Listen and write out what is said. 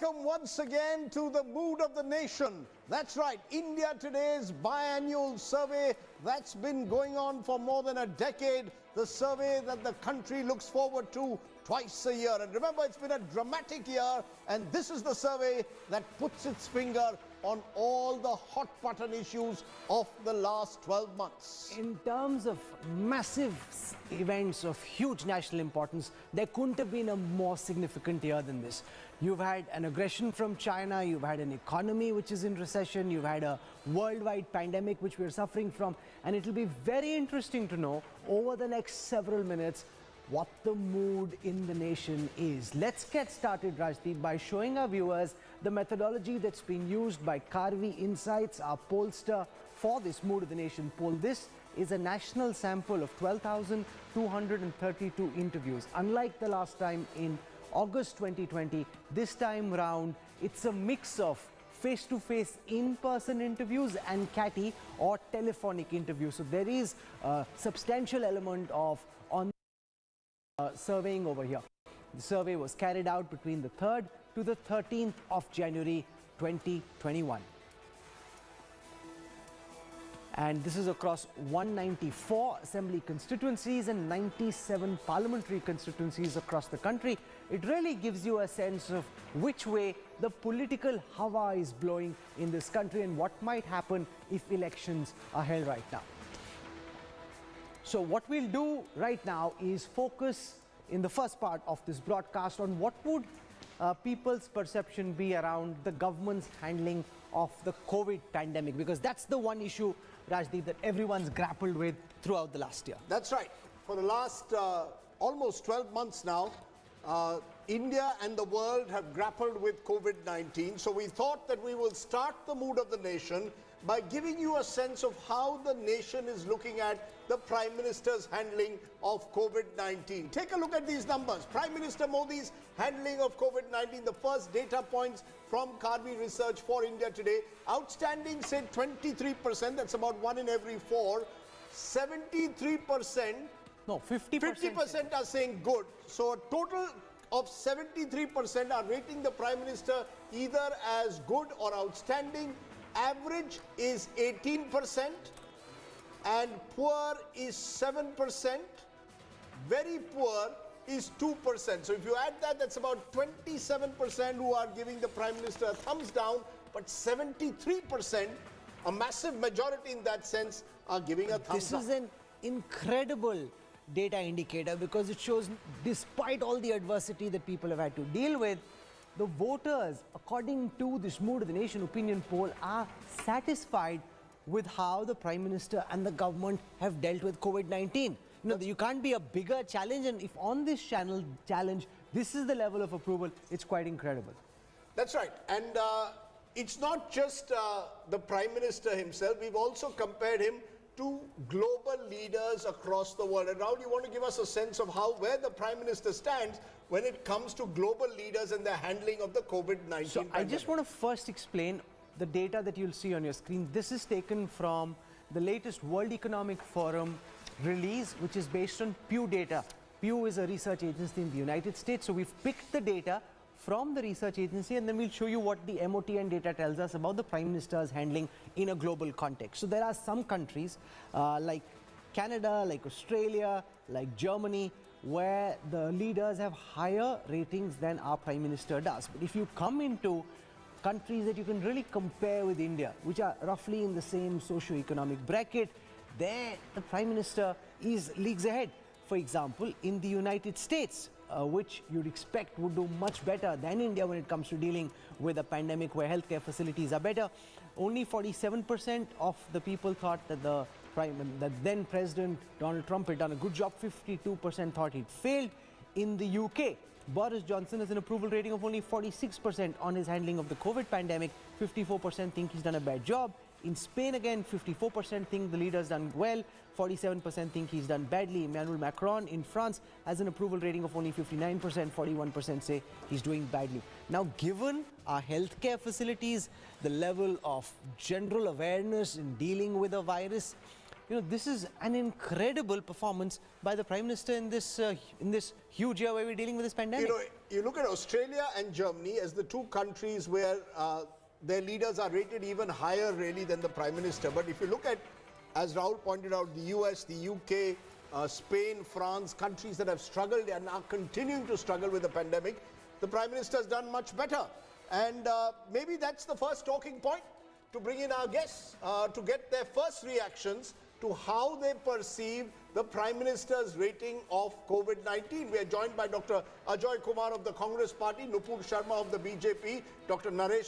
Welcome once again to the mood of the nation. That's right, India Today's biannual survey that's been going on for more than a decade. The survey that the country looks forward to twice a year. And remember, it's been a dramatic year, and this is the survey that puts its finger on all the hot button issues of the last 12 months. In terms of massive events of huge national importance, there couldn't have been a more significant year than this. You've had an aggression from China, you've had an economy which is in recession, you've had a worldwide pandemic which we're suffering from, and it'll be very interesting to know over the next several minutes what the mood in the nation is. Let's get started, Rajdeep, by showing our viewers the methodology that's been used by Karvi Insights, our pollster, for this Mood of the Nation poll. This is a national sample of 12,232 interviews. Unlike the last time in August 2020, this time round, it's a mix of face-to-face in-person interviews and CATI or telephonic interviews. So there is a substantial element of surveying over here. The survey was carried out between the 3rd to the 13th of January 2021. And this is across 194 assembly constituencies and 97 parliamentary constituencies across the country. It really gives you a sense of which way the political hawa is blowing in this country and what might happen if elections are held right now. So what we'll do right now is focus in the first part of this broadcast on what would people's perception be around the government's handling of the COVID pandemic, because that's the one issue, Rajdeep, that everyone's grappled with throughout the last year. That's right. For the last almost 12 months now, India and the world have grappled with COVID-19. So we thought that we will start the mood of the nation by giving you a sense of how the nation is looking at the Prime Minister's handling of COVID-19. Take a look at these numbers. Prime Minister Modi's handling of COVID-19, the first data points from Karvi Research for India Today. Outstanding, say 23%, that's about 1 in every 4. 73%, no, 50% are saying good. So a total of 73% are rating the Prime Minister either as good or outstanding. Average is 18% and poor is 7%. Very poor is 2%. So if you add that, that's about 27% who are giving the Prime Minister a thumbs down, but 73%, a massive majority in that sense, are giving a thumbs up. This is an incredible data indicator because it shows despite all the adversity that people have had to deal with, the voters, according to this Mood of the Nation opinion poll, are satisfied with how the Prime Minister and the government have dealt with COVID-19. You can't be a bigger challenge, and if on this challenge, this is the level of approval, it's quite incredible. That's right. And it's not just the Prime Minister himself. We've also compared him to global leaders across the world. And Rahul, you want to give us a sense of where the Prime Minister stands when it comes to global leaders and the handling of the COVID-19 So pandemic. I just want to first explain the data that you'll see on your screen. This is taken from the latest World Economic Forum release, which is based on Pew data. Pew is a research agency in the United States. So we've picked the data from the research agency, and then we'll show you what the MOTN data tells us about the Prime Minister's handling in a global context. So there are some countries like Canada, like Australia, like Germany, where the leaders have higher ratings than our Prime Minister does. But if you come into countries that you can really compare with India, which are roughly in the same socio-economic bracket, there the Prime Minister is leagues ahead. For example, in the United States, which you'd expect would do much better than India when it comes to dealing with a pandemic where healthcare facilities are better, only 47% of the people thought that the then President Donald Trump had done a good job. 52% thought he'd failed. In the UK, Boris Johnson has an approval rating of only 46% on his handling of the COVID pandemic. 54% think he's done a bad job. In Spain, again, 54% think the leader's done well. 47% think he's done badly. Emmanuel Macron in France has an approval rating of only 59%. 41% say he's doing badly. Now, given our healthcare facilities, the level of general awareness in dealing with a virus, this is an incredible performance by the Prime Minister in this huge year where we're dealing with this pandemic. You look at Australia and Germany as the two countries where their leaders are rated even higher really than the Prime Minister. But if you look at, as Rahul pointed out, the US, the UK, Spain, France, countries that have struggled and are continuing to struggle with the pandemic, the Prime Minister has done much better. And maybe that's the first talking point, to bring in our guests to get their first reactions to how they perceive the Prime Minister's rating of COVID-19. We are joined by Dr. Ajoy Kumar of the Congress Party, Nupur Sharma of the BJP, Dr. Naresh